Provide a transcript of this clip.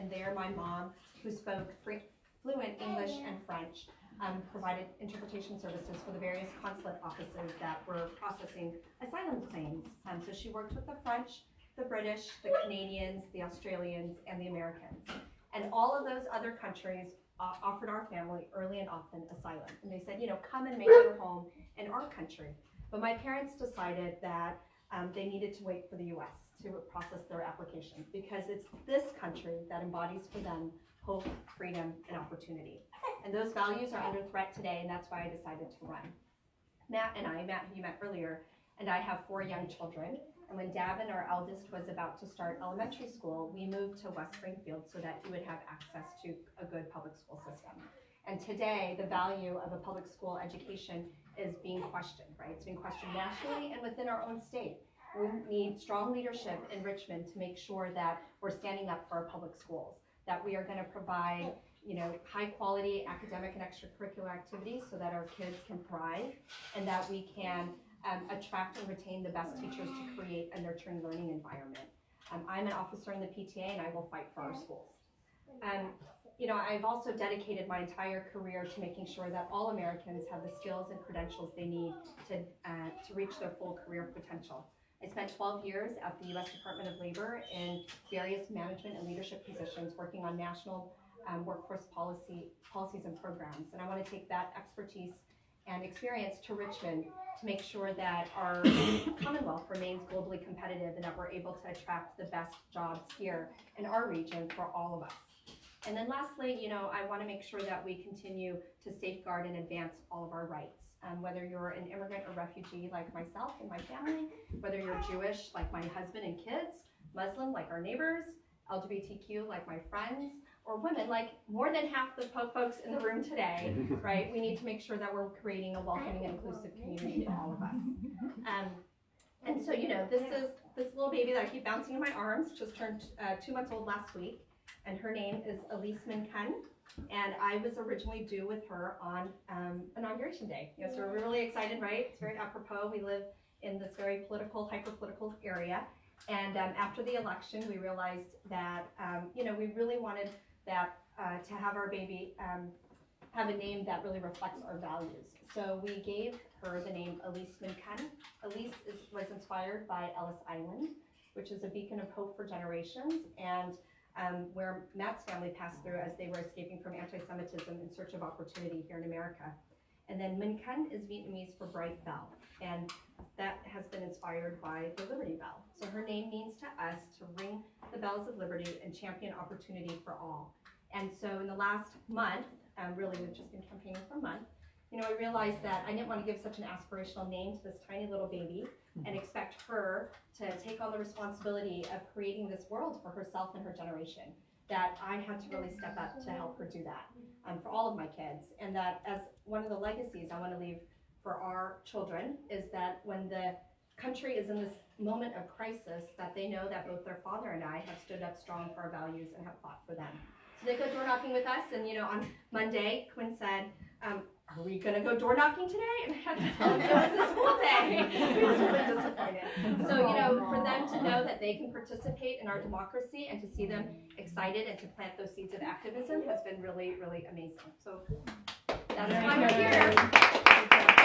and there my mom, who spoke fluent English and French, provided interpretation services for the various consulate offices that were processing asylum claims. So she worked with the French, the British, the Canadians, the Australians, and the Americans. And all of those other countries offered our family early and often asylum. And they said, come and make your home in our country. But my parents decided that they needed to wait for the US to process their application, because it's this country that embodies for them hope, freedom, and opportunity. And those values are under threat today, and that's why I decided to run. Matt, who you met earlier, and I have 4 young children. And when Davin, our eldest, was about to start elementary school, we moved to West Springfield so that he would have access to a good public school system. And today, the value of a public school education is being questioned, right? It's being questioned nationally and within our own state. We need strong leadership in Richmond to make sure that we're standing up for our public schools, that we are going to provide high quality academic and extracurricular activities so that our kids can thrive, and that we can attract and retain the best teachers to create a nurturing learning environment. I'm an officer in the PTA, and I will fight for our schools. I've also dedicated my entire career to making sure that all Americans have the skills and credentials they need to reach their full career potential. I spent 12 years at the U.S. Department of Labor in various management and leadership positions working on national workforce policies and programs. And I want to take that expertise and experience to Richmond to make sure that our Commonwealth remains globally competitive and that we're able to attract the best jobs here in our region for all of us. And then lastly, I want to make sure that we continue to safeguard and advance all of our rights. Whether you're an immigrant or refugee like myself and my family, whether you're Jewish like my husband and kids, Muslim like our neighbors, LGBTQ like my friends, or women like more than half the folks in the room today, right? We need to make sure that we're creating a welcoming and inclusive community for all of us. And so, this little baby that I keep bouncing in my arms just turned 2 months old last week, and her name is Elise Minkan. And I was originally due with her on Inauguration Day. So we're really excited, right? It's very apropos. We live in this very hyper-political area. And after the election, we realized that, we really wanted that to have our baby have a name that really reflects our values. So we gave her the name Elise Minkan. Elise was inspired by Ellis Island, which is a beacon of hope for generations, and where Matt's family passed through as they were escaping from anti-Semitism in search of opportunity here in America. And then Minkan is Vietnamese for bright bell, and that has been inspired by the Liberty Bell. So her name means to us to ring the bells of liberty and champion opportunity for all. And so in the last month, really we've just been campaigning for a month, I realized that I didn't want to give such an aspirational name to this tiny little baby and expect her to take on the responsibility of creating this world for herself and her generation, that I had to really step up to help her do that for all of my kids. And that as one of the legacies I want to leave for our children is that when the country is in this moment of crisis, that they know that both their father and I have stood up strong for our values and have fought for them. So they go door knocking with us, and on Monday, Quinn said, are we going to go door knocking today? And I had to tell him it was a school day. He was really disappointed. So, for them to know that they can participate in our democracy and to see them excited and to plant those seeds of activism has been really, really amazing. So that's why we're here.